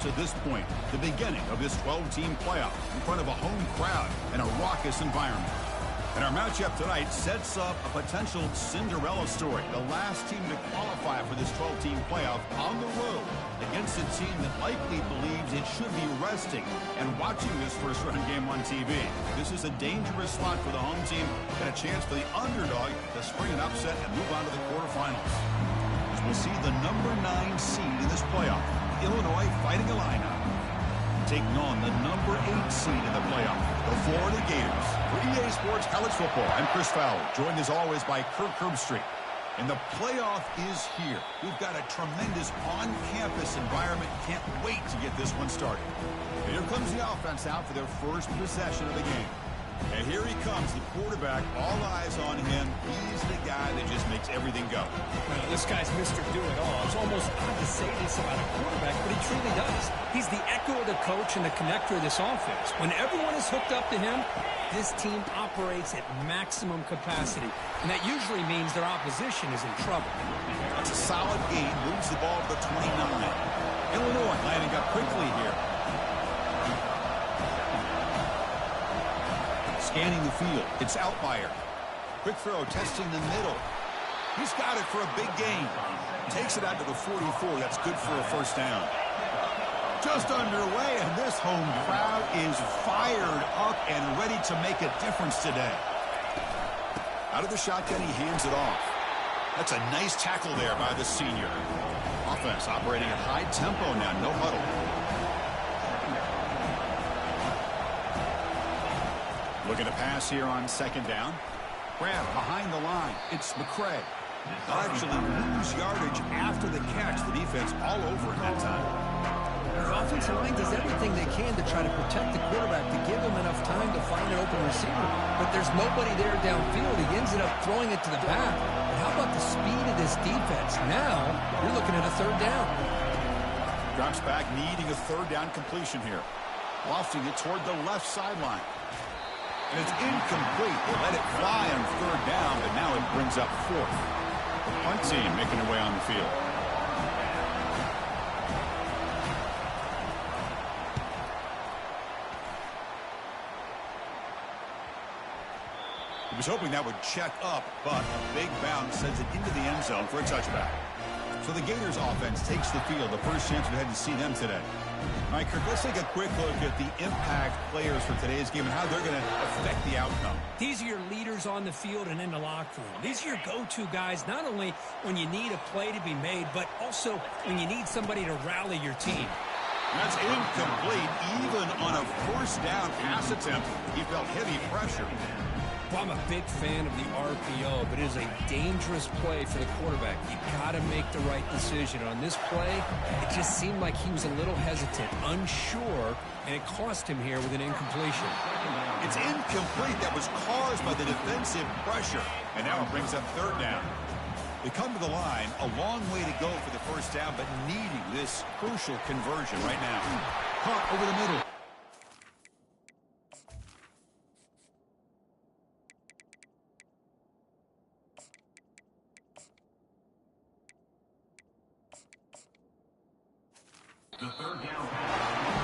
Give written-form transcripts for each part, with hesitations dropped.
to this point, the beginning of this 12-team playoff in front of a home crowd and a raucous environment. And our matchup tonight sets up a potential Cinderella story. The last team to qualify for this 12-team playoff on the road against a team that likely believes it should be resting and watching this first-round game on TV. This is a dangerous spot for the home team and a chance for the underdog to spring an upset and move on to the quarterfinals. As we'll see the number 9 seed in this playoff, Illinois Fighting Illini, taking on the number 8 seed in the playoff, the Florida Gators. For EA Sports College Football, I'm Chris Fowler, joined as always by Kirk Herbstreit. And the playoff is here. We've got a tremendous on-campus environment. Can't wait to get this one started. And here comes the offense out for their first possession of the game. And here he comes, the quarterback, all eyes on him. He's the guy that just makes everything go. Well, this guy's Mr. Do-It-All. It's almost odd to say this about a quarterback, but he truly does. He's the echo of the coach and the connector of this offense. When everyone is hooked up to him, this team operates at maximum capacity, and that usually means their opposition is in trouble. That's a solid gain, moves the ball to the 29. Illinois lining up quickly here. Scanning the field. It's Outlier. Quick throw, testing the middle. He's got it for a big gain. Takes it out to the 44. That's good for a first down. Just underway, and this home crowd is fired up and ready to make a difference today. Out of the shotgun, he hands it off. That's a nice tackle there by the senior. Offense operating at high tempo now, no huddle. Looking to pass here on second down. Grab behind the line. It's McCray. They'll actually lose yardage after the catch. The defense all over it that time. Their offensive line does everything they can to try to protect the quarterback, to give him enough time to find an open receiver. But there's nobody there downfield. He ends up throwing it to the back. But how about the speed of this defense? Now, you're looking at a third down. Drops back, needing a third down completion here. Lofting it toward the left sideline. And it's incomplete. They let it fly on third down, but now it brings up fourth. The punt team making their way on the field. He was hoping that would check up, but a big bounce sends it into the end zone for a touchback. So the Gators offense takes the field. The first chance we had to see them today. All right, Kirk, let's take a quick look at the impact players for today's game and how they're going to affect the outcome. These are your leaders on the field and in the locker room. These are your go-to guys, not only when you need a play to be made, but also when you need somebody to rally your team. That's incomplete. Even on a first down pass attempt, he felt heavy pressure. Well, I'm a big fan of the RPO, but it is a dangerous play for the quarterback. You got to make the right decision. On this play, it just seemed like he was a little hesitant, unsure, and it cost him here with an incompletion. It's incomplete. That was caused by the defensive pressure, and now it brings up third down. They come to the line, a long way to go for the first down, but needing this crucial conversion right now. Caught over the middle.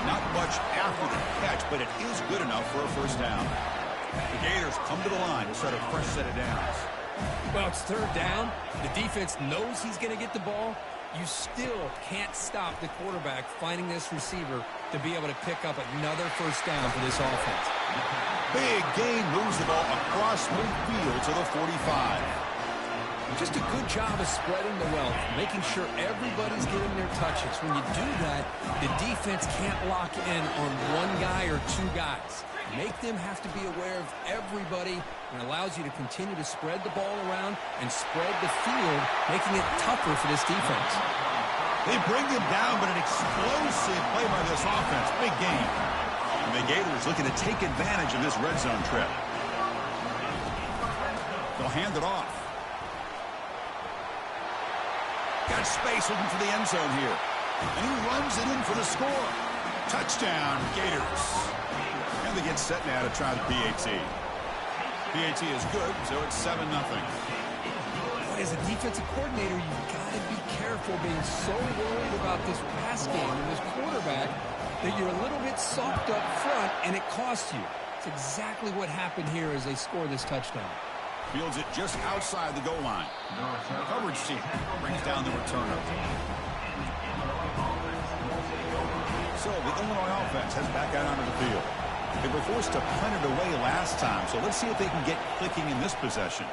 Not much after the catch, but it is good enough for a first down. The Gators come to the line to start a fresh set of downs. Well, it's third down. The defense knows he's going to get the ball. You still can't stop the quarterback finding this receiver to be able to pick up another first down for this offense. Big gain, moves the ball across midfield to the 45. Just a good job of spreading the wealth, making sure everybody's getting their touches. When you do that, the defense can't lock in on one guy or two guys. Make them have to be aware of everybody, and allows you to continue to spread the ball around and spread the field, making it tougher for this defense. They bring him down, but an explosive play by this offense. Big game. And the Gators looking to take advantage of this red zone trip. They'll hand it off. Got space looking for the end zone here. And he runs it in for the score. Touchdown, Gators. And they get set now to try the PAT. PAT is good, so it's 7-0. As a defensive coordinator, you've got to be careful being so worried about this pass game and this quarterback that you're a little bit soft up front, and it costs you. It's exactly what happened here as they score this touchdown. Fields it just outside the goal line. Coverage team brings down the returner. So the Illinois offense heads back out onto the field. They were forced to punt it away last time, so let's see if they can get clicking in this possession.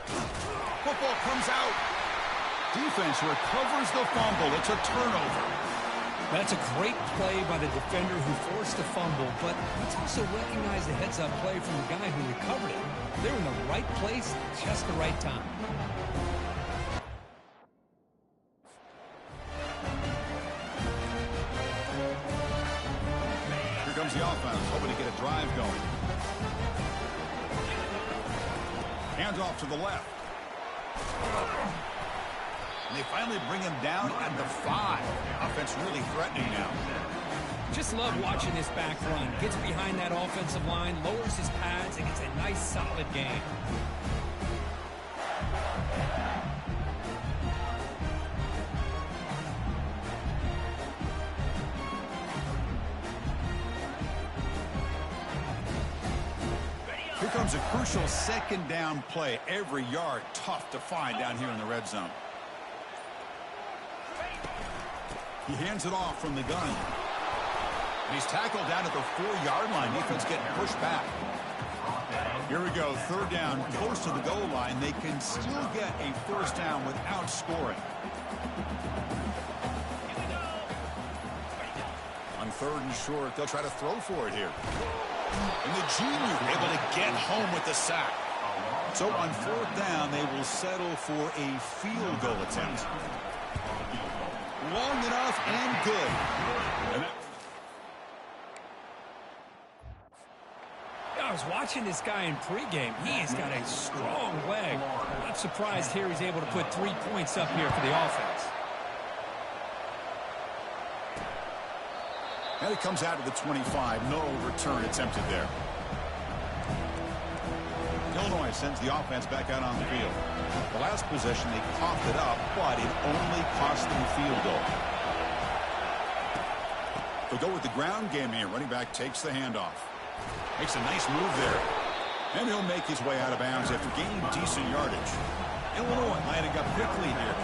Football comes out. Defense recovers the fumble. It's a turnover. That's a great play by the defender who forced the fumble, but let's also recognize the heads-up play from the guy who recovered it. They're in the right place, just the right time. Here comes the offense, hoping to get a drive going. Hands off to the left. And they finally bring him down at the 5. Offense really threatening now. Just love watching this back run. Gets behind that offensive line, lowers his pads, and gets a nice, solid gain. Here comes a crucial second down play. Every yard tough to find down here in the red zone. He hands it off from the gun. And he's tackled down at the 4-yard line. Defense getting pushed back. Here we go. Third down, close to the goal line. They can still get a first down without scoring. On third and short, they'll try to throw for it here. And the junior able to get home with the sack. So on fourth down, they will settle for a field goal attempt. Long enough and good. I was watching this guy in pregame. He has got a strong leg. Not surprised here he's able to put 3 points up here for the offense. And it comes out of the 25. No return attempted there. Illinois sends the offense back out on the field. The last possession, they coughed it up, but it only cost them a field goal. They'll go with the ground game here. Running back takes the handoff. Makes a nice move there. And he'll make his way out of bounds after gaining decent yardage. Illinois lining up quickly here.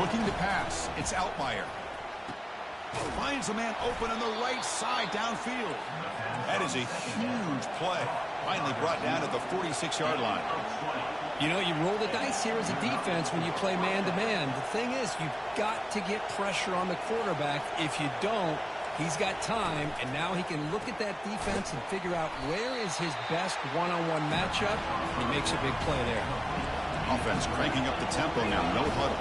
Looking to pass. It's Outlier. Finds a man open on the right side downfield. That is a huge play. Finally brought down at the 46-yard line. You know, you roll the dice here as a defense when you play man-to-man. The thing is, you've got to get pressure on the quarterback. If you don't, he's got time, and now he can look at that defense and figure out where is his best one-on-one matchup, and he makes a big play there. Offense cranking up the tempo now. No huddle.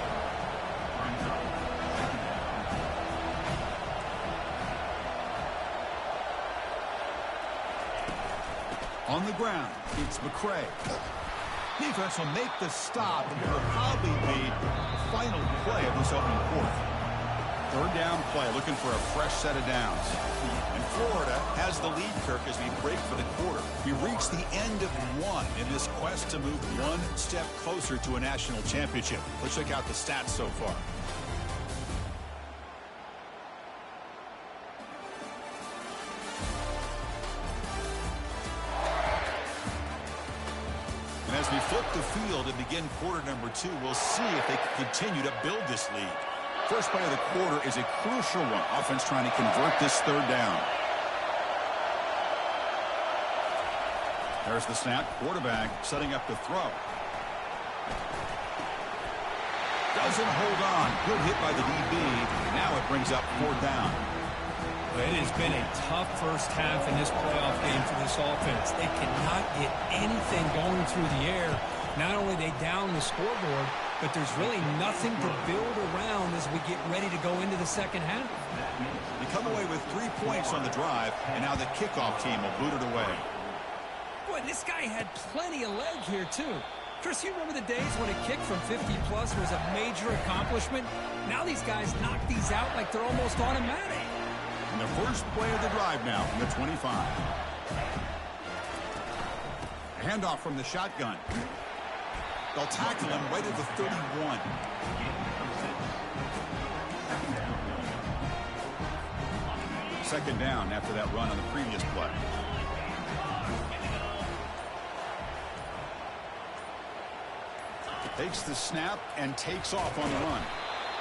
On the ground, it's McCray. Defense will make the stop, and it will probably be the final play of this opening quarter. Third down play, looking for a fresh set of downs. And Florida has the lead, Kirk, as we break for the quarter. We reach the end of one in this quest to move one step closer to a national championship. Let's check out the stats so far. As we flip the field and begin quarter number 2, we'll see if they can continue to build this lead. First play of the quarter is a crucial one. Offense trying to convert this third down. There's the snap. Quarterback setting up the throw. Doesn't hold on. Good hit by the DB. Now it brings up fourth down. It has been a tough first half in this playoff game for this offense. They cannot get anything going through the air. Not only they down the scoreboard, but there's really nothing to build around as we get ready to go into the second half. They come away with 3 points on the drive, and now the kickoff team will boot it away. Boy, this guy had plenty of leg here, too. Chris, you remember the days when a kick from 50-plus was a major accomplishment? Now these guys knock these out like they're almost automatic. And the first play of the drive now from the 25. A handoff from the shotgun. They'll tackle him right at the 31. Second down after that run on the previous play. Takes the snap and takes off on the run.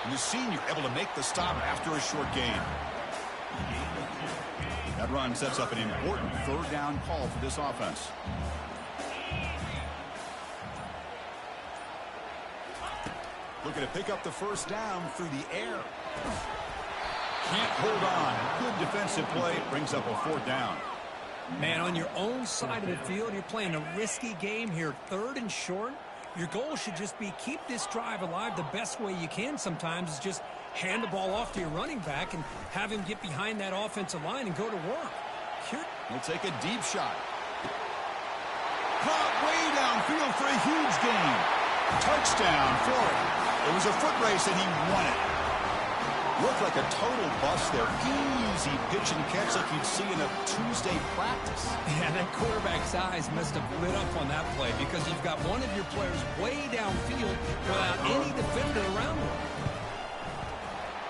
And the senior able to make the stop after a short gain. That run sets up an important third down call for this offense. Looking to pick up the first down through the air. Can't hold on. Good defensive play. Brings up a fourth down. Man, on your own side of the field, you're playing a risky game here. Third and short. Your goal should just be keep this drive alive the best way you can sometimes is just hand the ball off to your running back and have him get behind that offensive line and go to work. He'll take a deep shot. Caught way downfield for a huge gain. Touchdown, Florida. It was a foot race and he won it. Looked like a total bust there. Easy pitch and catch like you'd see in a Tuesday practice. Yeah, that quarterback's eyes must have lit up on that play because you've got one of your players way downfield without any defender around him.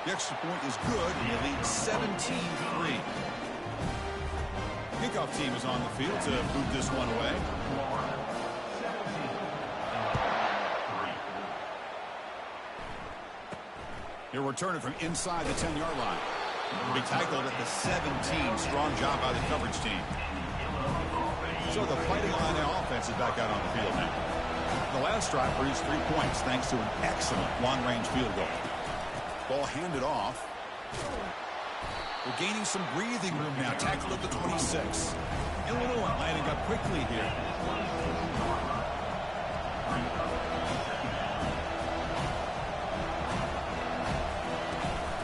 The extra point is good, and they lead 17-3. Kickoff team is on the field to boot this one away. He'll return it from inside the 10-yard line. He'll be tackled at the 17. Strong job by the coverage team. So the Fighting Illini offense is back out on the field now. The last drive produced 3 points thanks to an excellent long-range field goal. Ball handed off. We're gaining some breathing room now. Tackled at the 26. Illinois lining up quickly here.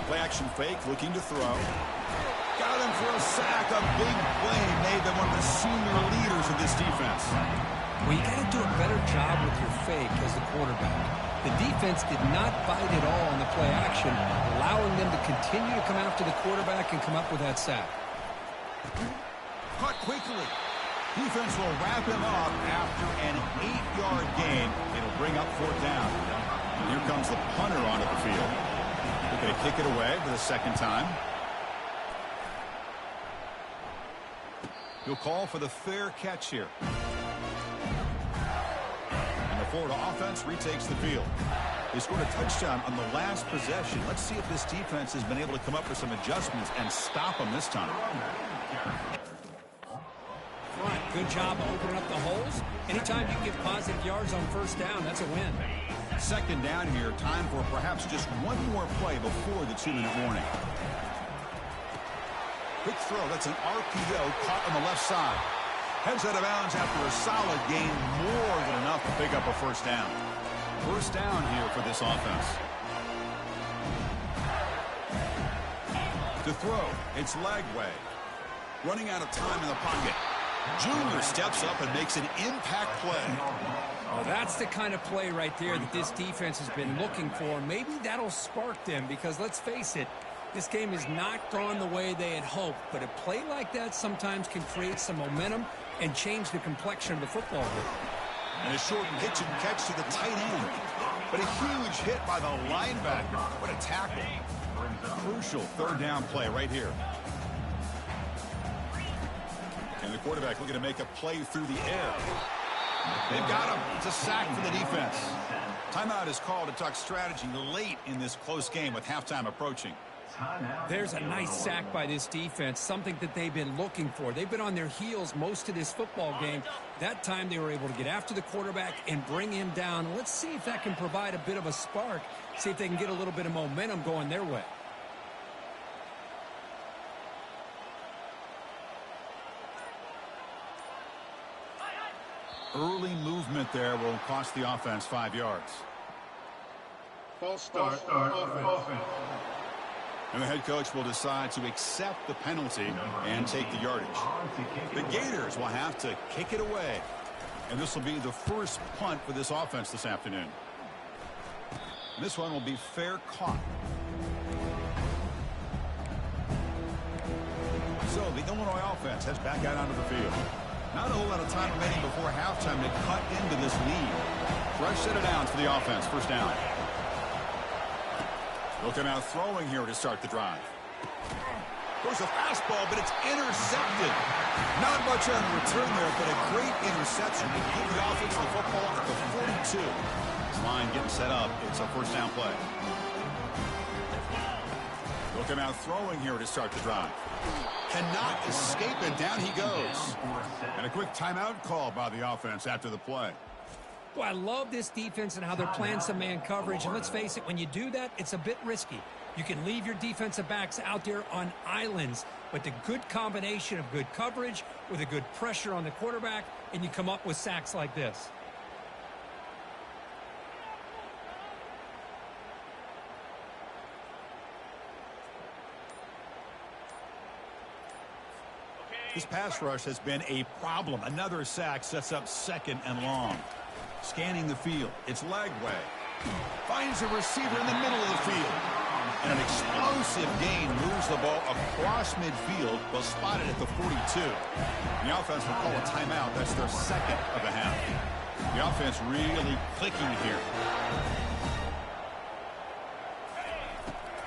Play action fake, looking to throw. Got him for a sack. A big play made them one of the senior leaders of this defense. Well, you got to do a better job with your fake as the quarterback. The defense did not bite at all on the play action, allowing them to continue to come after the quarterback and come up with that sack. Caught quickly. Defense will wrap him up after an 8-yard gain. It'll bring up fourth down. And here comes the punter onto the field. They're going to kick it away for the second time. He'll call for the fair catch here. And the Florida offense retakes the field. They scored a touchdown on the last possession. Let's see if this defense has been able to come up with some adjustments and stop them this time. Right, good job of opening up the holes. Anytime you can get positive yards on first down, that's a win. Second down here. Time for perhaps just one more play before the 2-minute warning. Quick throw. That's an RPO caught on the left side. Heads out of bounds after a solid gain. More than enough to pick up a first down. First down here for this offense. To throw. It's Lagway. Running out of time in the pocket. Junior steps up and makes an impact play. Well, that's the kind of play right there that this defense has been looking for. Maybe that'll spark them because, let's face it, this game has not gone the way they had hoped. But a play like that sometimes can create some momentum and change the complexion of the football game. And a short pitch and catch to the tight end. But a huge hit by the linebacker. What a tackle. Crucial third down play right here. And the quarterback looking to make a play through the air. They've got him. It's a sack for the defense. Timeout is called to talk strategy late in this close game with halftime approaching. There's a nice sack by this defense, something that they've been looking for. They've been on their heels most of this football game. That time they were able to get after the quarterback and bring him down. Let's see if that can provide a bit of a spark, see if they can get a little bit of momentum going their way. Early movement there will cost the offense 5 yards. False start offense. And the head coach will decide to accept the penalty and take the yardage. The Gators will have to kick it away. And this will be the first punt for this offense this afternoon. And this one will be fair caught. So the Illinois offense heads back out onto the field. Not a whole lot of time remaining before halftime to cut into this lead. Fresh set of downs for the offense. First down. Looking out throwing here to start the drive. Goes a fastball, but it's intercepted. Not much on return there, but a great interception to give the offense the football at the 42. Line getting set up. It's a first down play. Looking out throwing here to start the drive. Cannot escape it. Down he goes. And a quick timeout call by the offense after the play. Well, I love this defense and how they're playing some man coverage. And let's face it, when you do that, it's a bit risky. You can leave your defensive backs out there on islands, but the good combination of good coverage with a good pressure on the quarterback, and you come up with sacks like this. This pass rush has been a problem. Another sack sets up second and long. Scanning the field. It's Lagway. Finds a receiver in the middle of the field. And an explosive gain moves the ball across midfield. Was spotted at the 42. The offense will call a timeout. That's their second of the half. The offense really clicking here.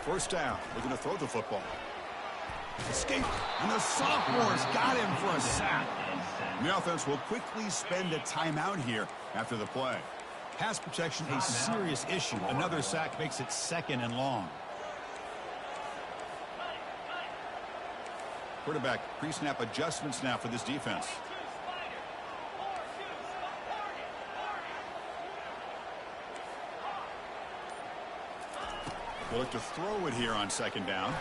First down. Looking to throw the football. Escape. And the sophomores got him for a sack. The offense will quickly spend a timeout here after the play. Pass protection a serious issue. Another sack makes it second and long. Quarterback pre-snap adjustments now for this defense. They'll look to throw it here on second down.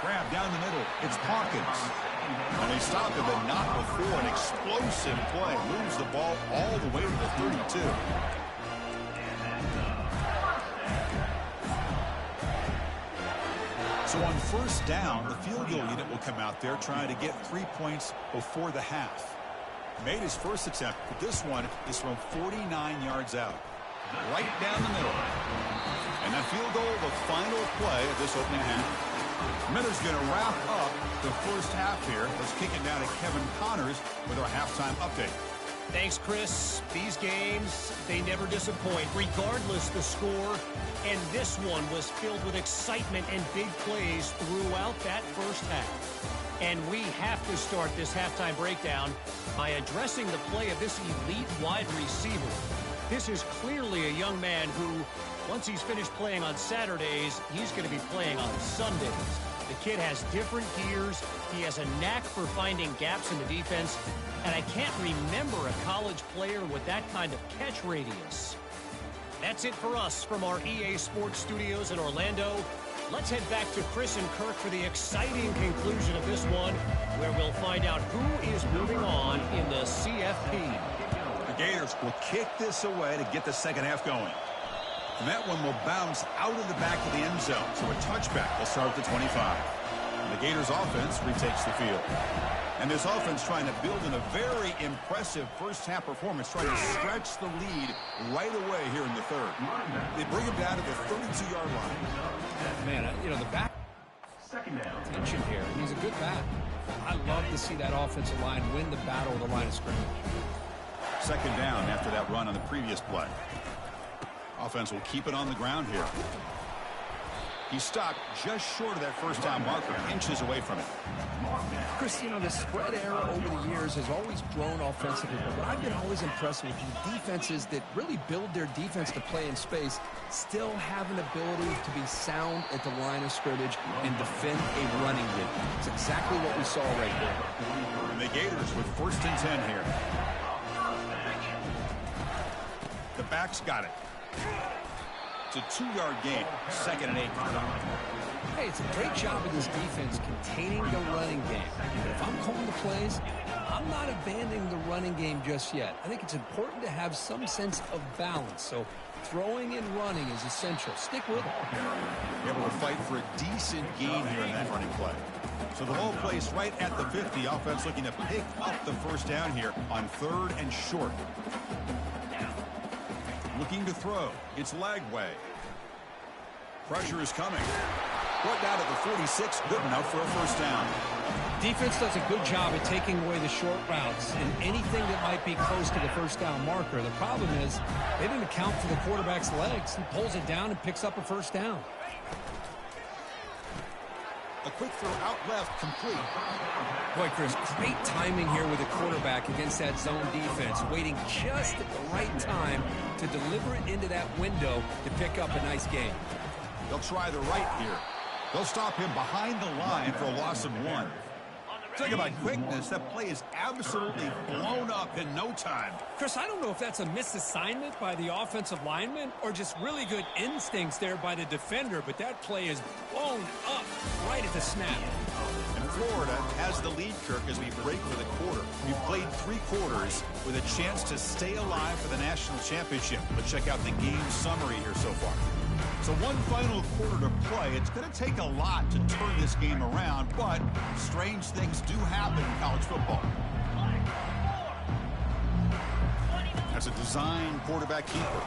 Grab down the middle. It's Hawkins. And they stop him, but not before an explosive play. Moves the ball all the way to the 32. So on first down, the field goal unit will come out there trying to get 3 points before the half. Made his first attempt, but this one is from 49 yards out. Right down the middle. And that field goal, the final play of this opening half. Miller's going to wrap up the first half here. Let's kick it down to Kevin Connors with our halftime update. Thanks, Chris. These games, they never disappoint, regardless the score. And this one was filled with excitement and big plays throughout that first half. And we have to start this halftime breakdown by addressing the play of this elite wide receiver. This is clearly a young man who, once he's finished playing on Saturdays, he's going to be playing on Sundays. The kid has different gears. He has a knack for finding gaps in the defense. And I can't remember a college player with that kind of catch radius. That's it for us from our EA Sports Studios in Orlando. Let's head back to Chris and Kirk for the exciting conclusion of this one, where we'll find out who is moving on in the CFP. The Gators will kick this away to get the second half going. And that one will bounce out of the back of the end zone. So a touchback will start at the 25. And the Gators offense retakes the field. And this offense trying to build in a very impressive first half performance, trying to stretch the lead right away here in the third. They bring him down to the 32-yard line. Man, you know, the back tension here. He's a good back. I love to see that offensive line win the battle of the line of scrimmage. Second down after that run on the previous play. Offense will keep it on the ground here. He stopped just short of that first down marker, inches away from it. Chris, you know, the spread era over the years has always grown offensively, but what I've been always impressed with the defenses that really build their defense to play in space still have an ability to be sound at the line of scrimmage and defend a running game. It's exactly what we saw right there. And the Gators with first and 10 here. The backs got it. It's a 2-yard gain, second and 8. Hey, it's a great job of this defense containing the running game. But if I'm calling the plays, I'm not abandoning the running game just yet. I think it's important to have some sense of balance. So throwing and running is essential. Stick with it. Able to fight for a decent gain here in that running play. So the ball placed right at the 50. Offense looking to pick up the first down here on third and short. Looking to throw. It's Lagway. Pressure is coming. Brought down at the 46. Good enough for a first down. Defense does a good job at taking away the short routes and anything that might be close to the first down marker. The problem is they didn't account for the quarterback's legs. He pulls it down and picks up a first down. A quick throw out left, complete. Boy, Chris, great timing here with the quarterback against that zone defense, waiting just at the right time to deliver it into that window to pick up a nice gain. They'll try the right here. They'll stop him behind the line for a loss of 1. Talk about quickness. That play is absolutely blown up in no time. Chris, I don't know if that's a misassignment by the offensive lineman or just really good instincts there by the defender, but that play is blown up right at the snap. And Florida has the lead, Kirk, as we break for the quarter. We've played 3 quarters with a chance to stay alive for the national championship. Let's check out the game summary here so far. So one final quarter to play. It's going to take a lot to turn this game around, but strange things do happen in college football. That's a design quarterback keeper.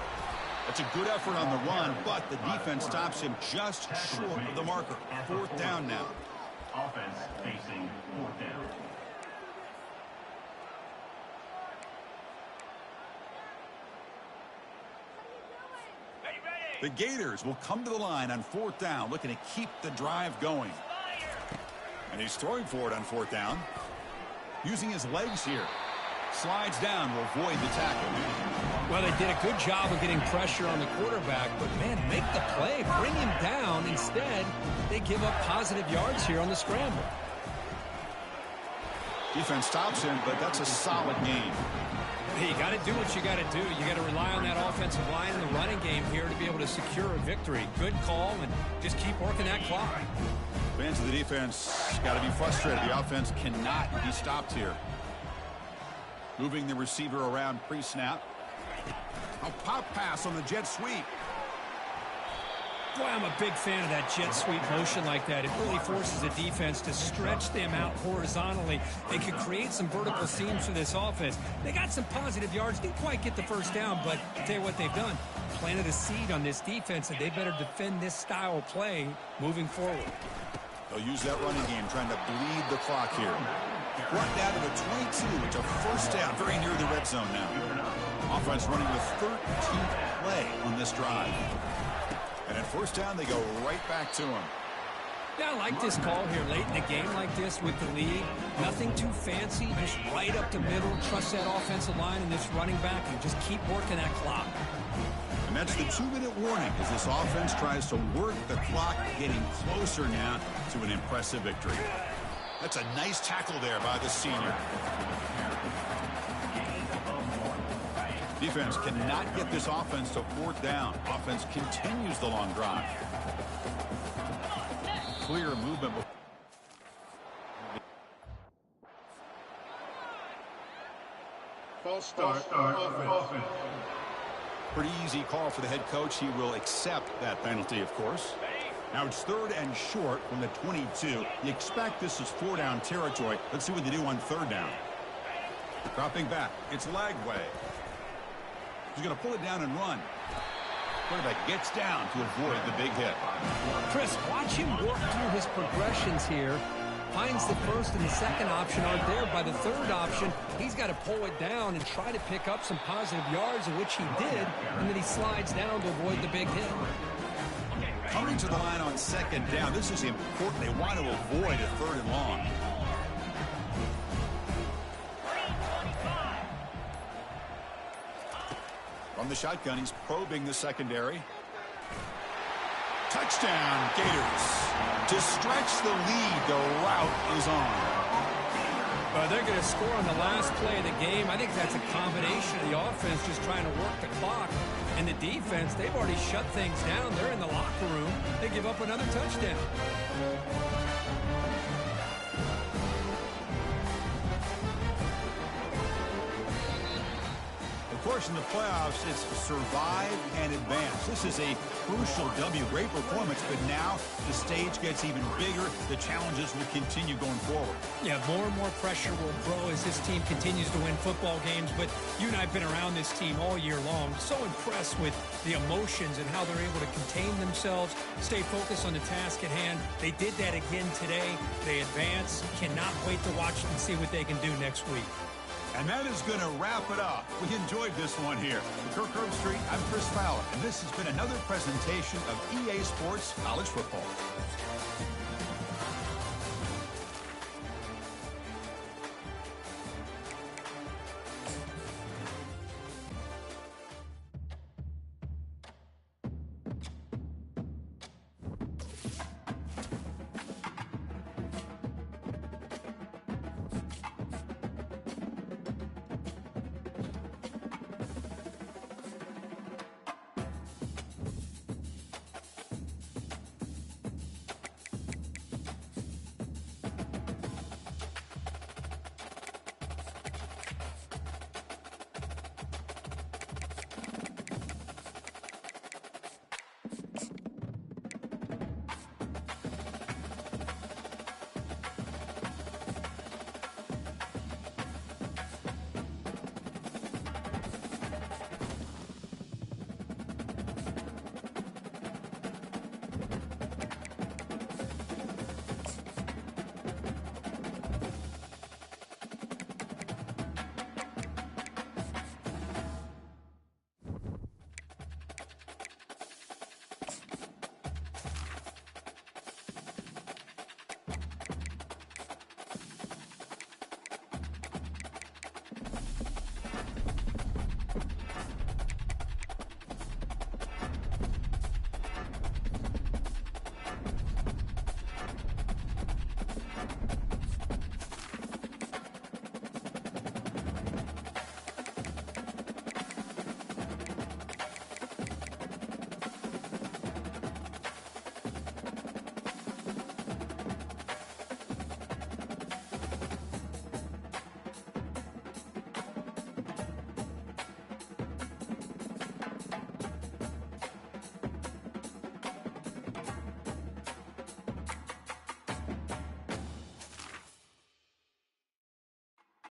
That's a good effort on the run, but the defense stops him just short of the marker. 4th down now. Offense facing 4th down. The Gators will come to the line on 4th down, looking to keep the drive going. And he's throwing for it on 4th down. Using his legs here. Slides down to avoid the tackle. Well, they did a good job of getting pressure on the quarterback, but, man, make the play. Bring him down. Instead, they give up positive yards here on the scramble. Defense stops him, but that's a solid gain. Hey, you got to do what you got to do. You got to rely on that offensive line in the running game here to be able to secure a victory. Good call, and just keep working that clock. Fans of the defense got to be frustrated. The offense cannot be stopped here. Moving the receiver around pre-snap. A pop pass on the jet sweep. Boy, I'm a big fan of that jet sweep motion like that. It really forces the defense to stretch them out horizontally. They could create some vertical seams for this offense. They got some positive yards. Didn't quite get the first down, but I'll tell you what they've done. Planted a seed on this defense, and they better defend this style of play moving forward. They'll use that running game, trying to bleed the clock here. Brought down to the 22. It's a first down, very near the red zone now. Offense running with 13th play on this drive. And at first down, they go right back to him. Yeah, I like this call here late in the game like this with the lead. Nothing too fancy, just right up the middle. Trust that offensive line and this running back and just keep working that clock. And that's the 2-minute warning as this offense tries to work the clock, getting closer now to an impressive victory. That's a nice tackle there by the senior. Defense cannot get this offense to 4th down. Offense continues the long drive. Clear movement. False start. Offense. Pretty easy call for the head coach. He will accept that penalty, of course. Now it's 3rd and short from the 22. You expect this is 4-down territory. Let's see what they do on 3rd down. Dropping back. It's Lagway. He's going to pull it down and run. Quarterback gets down to avoid the big hit. Chris, watch him work through his progressions here. Finds the first and the second option aren't there. By the 3rd option, he's got to pull it down and try to pick up some positive yards, which he did, and then he slides down to avoid the big hit. Coming to the line on 2nd down. This is important. They want to avoid a 3rd and long. From the shotgun, he's probing the secondary. Touchdown, Gators. To stretch the lead, the route is on. They're going to score on the last play of the game. I think that's a combination of the offense just trying to work the clock. And the defense, they've already shut things down. They're in the locker room. They give up another touchdown. Of course, in the playoffs, it's survive and advance. This is a crucial W. Great performance, but now the stage gets even bigger. The challenges will continue going forward. Yeah, more and more pressure will grow as this team continues to win football games. But you and I have been around this team all year long. So impressed with the emotions and how they're able to contain themselves, stay focused on the task at hand. They did that again today. They advance. Cannot wait to watch and see what they can do next week. And that is going to wrap it up. We enjoyed this one here. For Kirk Herbstreit, I'm Chris Fowler, and this has been another presentation of EA Sports College Football.